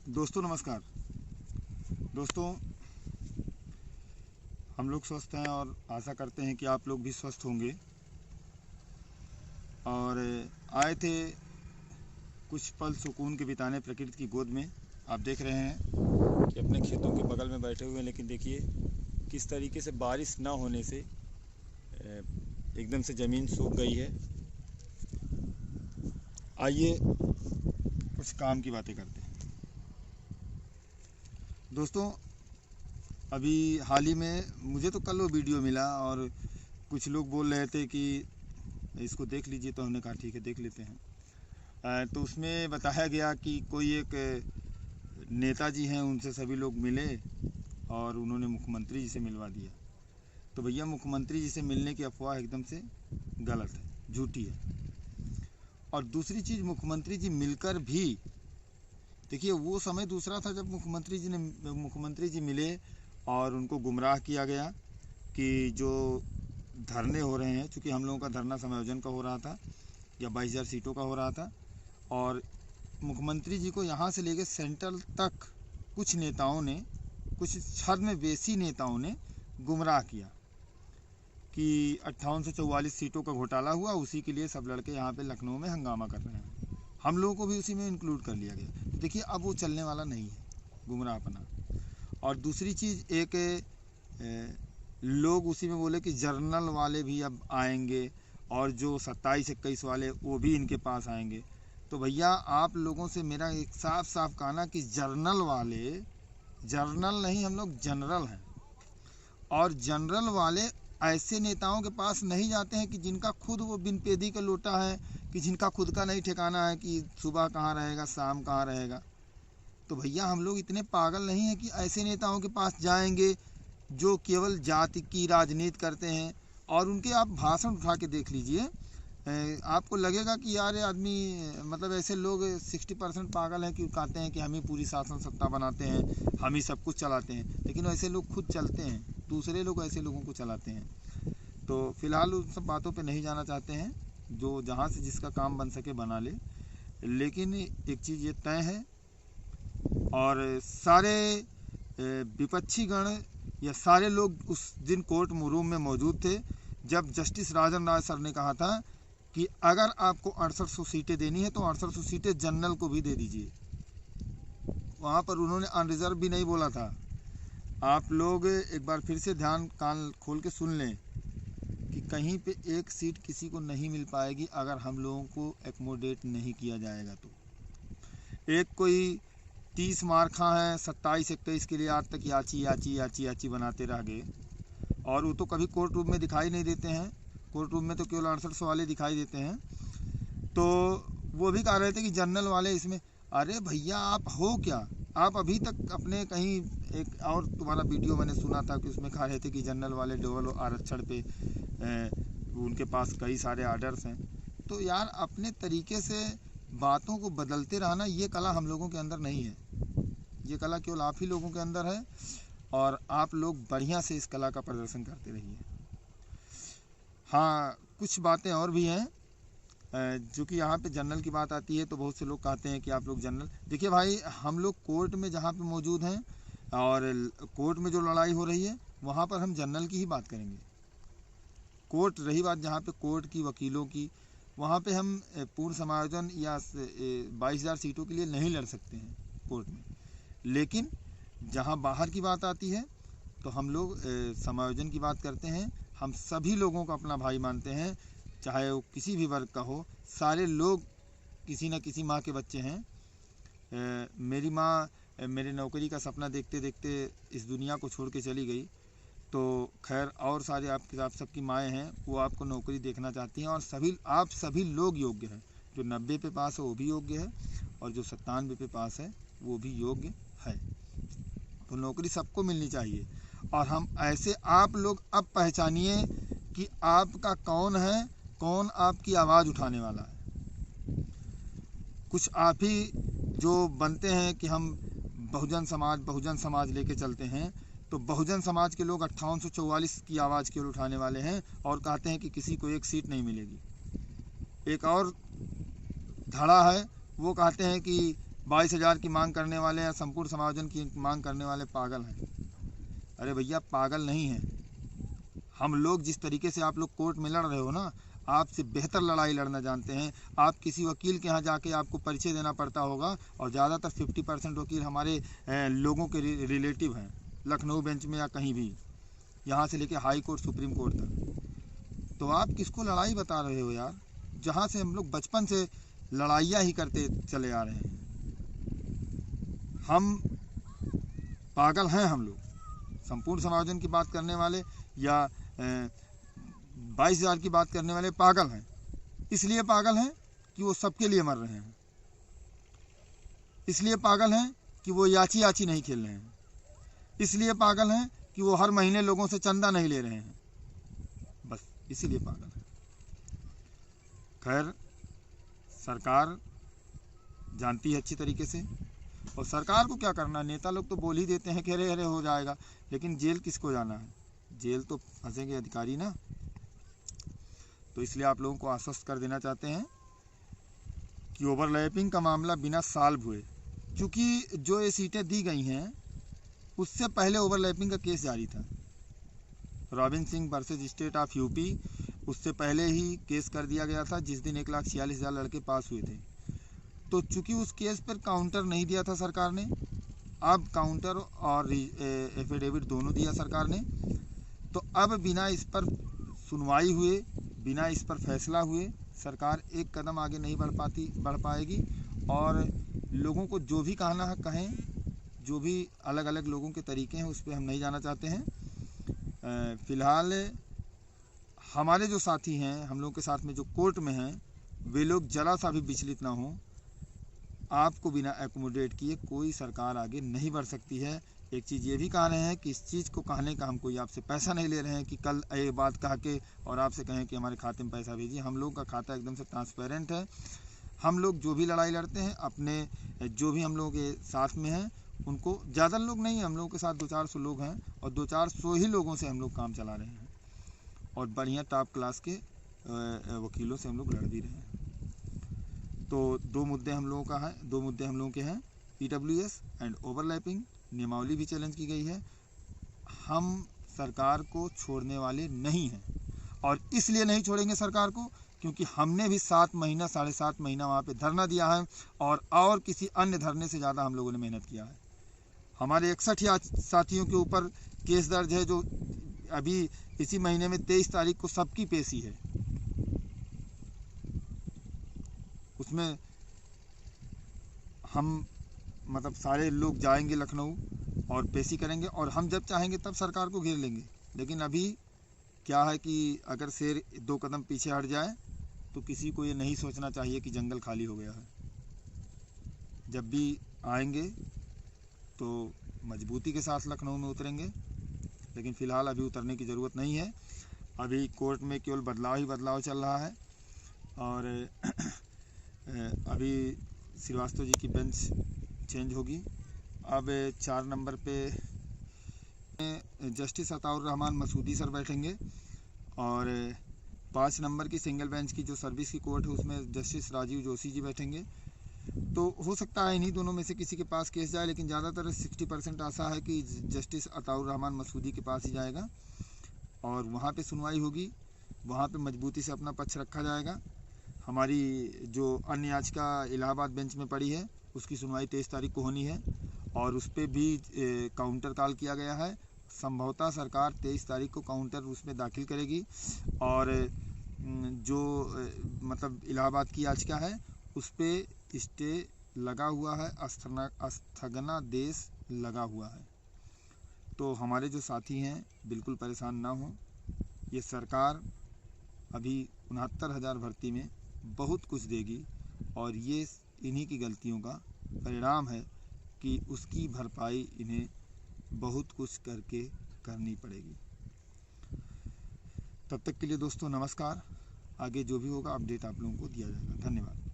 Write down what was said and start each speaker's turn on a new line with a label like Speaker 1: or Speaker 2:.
Speaker 1: दोस्तों नमस्कार। दोस्तों, हम लोग स्वस्थ हैं और आशा करते हैं कि आप लोग भी स्वस्थ होंगे। और आए थे कुछ पल सुकून के बिताने प्रकृति की गोद में। आप देख रहे हैं कि अपने खेतों के बगल में बैठे हुए हैं, लेकिन देखिए किस तरीके से बारिश ना होने से एकदम से ज़मीन सूख गई है। आइए कुछ काम की बातें करते हैं। दोस्तों, अभी हाल ही में मुझे तो कल वो वीडियो मिला और कुछ लोग बोल रहे थे कि इसको देख लीजिए, तो हमने कहा ठीक है देख लेते हैं। तो उसमें बताया गया कि कोई एक नेताजी हैं, उनसे सभी लोग मिले और उन्होंने मुख्यमंत्री जी से मिलवा दिया। तो भैया, मुख्यमंत्री जी से मिलने की अफवाह एकदम से गलत है, झूठी है। और दूसरी चीज़, मुख्यमंत्री जी मिलकर भी देखिए वो समय दूसरा था जब मुख्यमंत्री जी मिले और उनको गुमराह किया गया कि जो धरने हो रहे हैं, चूँकि हम लोगों का धरना समायोजन का हो रहा था या 22,000 सीटों का हो रहा था, और मुख्यमंत्री जी को यहाँ से लेकर सेंट्रल तक कुछ नेताओं ने, कुछ हद में बेसी नेताओं ने गुमराह किया कि 5844 सीटों का घोटाला हुआ, उसी के लिए सब लड़के यहाँ पे लखनऊ में हंगामा कर रहे हैं। हम लोगों को भी उसी में इंक्लूड कर लिया गया। तो देखिए अब वो चलने वाला नहीं है गुमराहपना। और दूसरी चीज़, एक लोग उसी में बोले कि जर्नल वाले भी अब आएंगे और जो 27-21 वाले वो भी इनके पास आएंगे। तो भैया आप लोगों से मेरा एक साफ साफ कहना कि जर्नल वाले, जर्नल नहीं, हम लोग जनरल हैं। और जनरल वाले ऐसे नेताओं के पास नहीं जाते हैं कि जिनका खुद वो बिन पेदी का लोटा है, कि जिनका खुद का नहीं ठिकाना है कि सुबह कहाँ रहेगा शाम कहाँ रहेगा। तो भैया हम लोग इतने पागल नहीं हैं कि ऐसे नेताओं के पास जाएंगे जो केवल जाति की राजनीति करते हैं। और उनके आप भाषण उठा के देख लीजिए, आपको लगेगा कि यार ये आदमी, मतलब ऐसे लोग 60% पागल हैं कि कहते हैं कि हम ही पूरी शासन सत्ता बनाते हैं, हम ही सब कुछ चलाते हैं। लेकिन ऐसे लोग खुद चलते हैं, दूसरे लोग ऐसे लोगों को चलाते हैं। तो फिलहाल उन सब बातों पे नहीं जाना चाहते हैं, जो जहाँ से जिसका काम बन सके बना ले। लेकिन एक चीज़ ये तय है, और सारे विपक्षी गण या सारे लोग उस दिन कोर्ट रूम में मौजूद थे जब जस्टिस राजन राय सर ने कहा था कि अगर आपको 6800 सीटें देनी है तो 6800 सीटें जनरल को भी दे दीजिए। वहाँ पर उन्होंने अनरिजर्व भी नहीं बोला था। आप लोग एक बार फिर से ध्यान कान खोल के सुन लें कि कहीं पे एक सीट किसी को नहीं मिल पाएगी अगर हम लोगों को एकोमोडेट नहीं किया जाएगा। तो एक कोई 30 मार्खा हैं 27-21 के लिए आज तक याची याची याची याची बनाते रह गए, और वो तो कभी कोर्ट रूम में दिखाई नहीं देते हैं। कोर्ट रूम में तो केवल 6800 वाले दिखाई देते हैं। तो वो भी कह रहे थे कि जनरल वाले इसमें, अरे भैया आप हो क्या? आप अभी तक अपने कहीं, एक और तुम्हारा वीडियो मैंने सुना था कि उसमें कह रहे थे कि जनरल वाले डबल आरक्षण पे उनके पास कई सारे आर्डर्स हैं। तो यार अपने तरीके से बातों को बदलते रहना, ये कला हम लोगों के अंदर नहीं है। ये कला केवल आप ही लोगों के अंदर है, और आप लोग बढ़िया से इस कला का प्रदर्शन करते रहिए। हाँ, कुछ बातें और भी हैं, जो कि यहाँ पे जनरल की बात आती है तो बहुत से लोग कहते हैं कि आप लोग जनरल। देखिए भाई, हम लोग कोर्ट में जहाँ पे मौजूद हैं और कोर्ट में जो लड़ाई हो रही है वहाँ पर हम जनरल की ही बात करेंगे। कोर्ट रही बात जहाँ पे कोर्ट की, वकीलों की, वहाँ पे हम पूर्ण समायोजन या 22,000 सीटों के लिए नहीं लड़ सकते हैं कोर्ट में। लेकिन जहाँ बाहर की बात आती है तो हम लोग समायोजन की बात करते हैं। हम सभी लोगों को अपना भाई मानते हैं, चाहे वो किसी भी वर्ग का हो। सारे लोग किसी न किसी माँ के बच्चे हैं। मेरी माँ मेरे नौकरी का सपना देखते देखते इस दुनिया को छोड़ के चली गई। तो खैर, और सारे आप सबकी माएँ हैं, वो आपको नौकरी देखना चाहती हैं। और आप सभी लोग योग्य हैं। जो 90 पे पास है वो भी योग्य है, और जो 97 पे पास है वो भी योग्य है। तो नौकरी सबको मिलनी चाहिए। और हम ऐसे, आप लोग अब पहचानिए कि आपका कौन है, कौन आपकी आवाज़ उठाने वाला है। कुछ आप ही जो बनते हैं कि हम बहुजन समाज लेके चलते हैं, तो बहुजन समाज के लोग 5844 की आवाज़ केवल उठाने वाले हैं और कहते हैं कि किसी को एक सीट नहीं मिलेगी। एक और धड़ा है, वो कहते हैं कि 22,000 की मांग करने वाले या संपूर्ण समायोजन की मांग करने वाले पागल हैं। अरे भैया पागल नहीं है हम लोग। जिस तरीके से आप लोग कोर्ट में लड़ रहे हो ना, आपसे बेहतर लड़ाई लड़ना जानते हैं। आप किसी वकील के यहाँ जाके आपको परिचय देना पड़ता होगा, और ज़्यादातर 50% वकील हमारे लोगों के रिलेटिव हैं, लखनऊ बेंच में या कहीं भी, यहाँ से लेके हाई कोर्ट सुप्रीम कोर्ट तक। तो आप किसको लड़ाई बता रहे हो यार, जहाँ से हम लोग बचपन से लड़ाइयाँ ही करते चले आ रहे हैं। हम पागल हैं हम लोग। संपूर्ण समायोजन की बात करने वाले या 22,000 की बात करने वाले पागल हैं। इसलिए पागल हैं कि वो सबके लिए मर रहे हैं, इसलिए पागल हैं कि वो याची याची नहीं खेल रहे हैं, इसलिए पागल हैं कि वो हर महीने लोगों से चंदा नहीं ले रहे हैं, बस इसीलिए पागल हैं। खैर सरकार जानती है अच्छी तरीके से, और सरकार को क्या करना, नेता लोग तो बोल ही देते हैं कि अरे अरे हो जाएगा, लेकिन जेल किसको जाना है, जेल तो फंसेंगे अधिकारी ना। तो इसलिए आप लोगों को आश्वस्त कर देना चाहते हैं कि ओवरलैपिंग का मामला बिना सॉल्व हुए, क्योंकि जो ये सीटें दी गई हैं उससे पहले ओवरलैपिंग का केस जारी था, robin Singh versus state of UP, उससे पहले ही केस कर दिया गया था, जिस दिन 1,46,000 लड़के पास हुए थे। तो चूंकि उस केस पर काउंटर नहीं दिया था सरकार ने, अब काउंटर और एफिडेविट दोनों दिया सरकार ने, तो अब बिना इस पर सुनवाई हुए, बिना इस पर फैसला हुए सरकार एक कदम आगे नहीं बढ़ पाएगी। और लोगों को जो भी कहना है कहें, जो भी अलग अलग लोगों के तरीके हैं उस पर हम नहीं जाना चाहते हैं। फ़िलहाल हमारे जो साथी हैं, हम लोग के साथ में जो कोर्ट में हैं, वे लोग जरा सा भी विचलित ना हों। आपको बिना एकोमोडेट किए कोई सरकार आगे नहीं बढ़ सकती है। एक चीज़ ये भी कह रहे हैं कि इस चीज़ को कहने का हम कोई आपसे पैसा नहीं ले रहे हैं कि कल ये बात कह के और आपसे कहें कि हमारे खाते में पैसा भेजिए। हम लोग का खाता एकदम से ट्रांसपेरेंट है। हम लोग जो भी लड़ाई लड़ते हैं अपने जो भी हम लोग के साथ में हैं उनको, ज़्यादा लोग नहीं, हम लोगों के साथ 200-400 लोग हैं, और 200-400 ही लोगों से हम लोग काम चला रहे हैं, और बढ़िया टॉप क्लास के वकीलों से हम लोग लड़ भी रहे हैं। तो दो मुद्दे हम लोगों के हैं, PWS एंड ओवरलैपिंग। नियमावली भी चैलेंज की गई है। हम सरकार को छोड़ने वाले नहीं हैं, और इसलिए नहीं छोड़ेंगे सरकार को क्योंकि हमने भी 7 महीना 7.5 महीना वहाँ पे धरना दिया है, और किसी अन्य धरने से ज़्यादा हम लोगों ने मेहनत किया है। हमारे 61 साथियों के ऊपर केस दर्ज है, जो अभी इसी महीने में 23 तारीख को सबकी पेशी है। उसमें हम मतलब सारे लोग जाएंगे लखनऊ और पेशी करेंगे, और हम जब चाहेंगे तब सरकार को घेर लेंगे। लेकिन अभी क्या है कि अगर शेर 2 कदम पीछे हट जाए तो किसी को ये नहीं सोचना चाहिए कि जंगल खाली हो गया है। जब भी आएंगे तो मजबूती के साथ लखनऊ में उतरेंगे, लेकिन फ़िलहाल अभी उतरने की ज़रूरत नहीं है। अभी कोर्ट में केवल बदलाव ही बदलाव चल रहा है, और अभी श्रीवास्तव जी की बेंच चेंज होगी। अब 4 नंबर पे जस्टिस अताउर रहमान मसूदी सर बैठेंगे, और 5 नंबर की सिंगल बेंच की जो सर्विस की कोर्ट है उसमें जस्टिस राजीव जोशी जी बैठेंगे। तो हो सकता है इन्हीं दोनों में से किसी के पास केस जाए, लेकिन ज़्यादातर 60% आशा है कि जस्टिस अताउर रहमान मसूदी के पास ही जाएगा, और वहाँ पे सुनवाई होगी, वहाँ पे मजबूती से अपना पक्ष रखा जाएगा। हमारी जो अन्य याचिका इलाहाबाद बेंच में पड़ी है उसकी सुनवाई 23 तारीख को होनी है, और उस पर भी काउंटर कॉल किया गया है। संभवतः सरकार 23 तारीख को काउंटर उसमें दाखिल करेगी, और जो मतलब इलाहाबाद की याचिका है उस पर स्टे लगा हुआ है, स्थगनादेश लगा हुआ है। तो हमारे जो साथी हैं बिल्कुल परेशान ना हो। ये सरकार अभी 69,000 भर्ती में बहुत कुछ देगी, और ये इन्हीं की गलतियों का परिणाम है कि उसकी भरपाई इन्हें बहुत कुछ करके करनी पड़ेगी। तब तक के लिए दोस्तों नमस्कार। आगे जो भी होगा अपडेट आप लोगों को दिया जाएगा। धन्यवाद।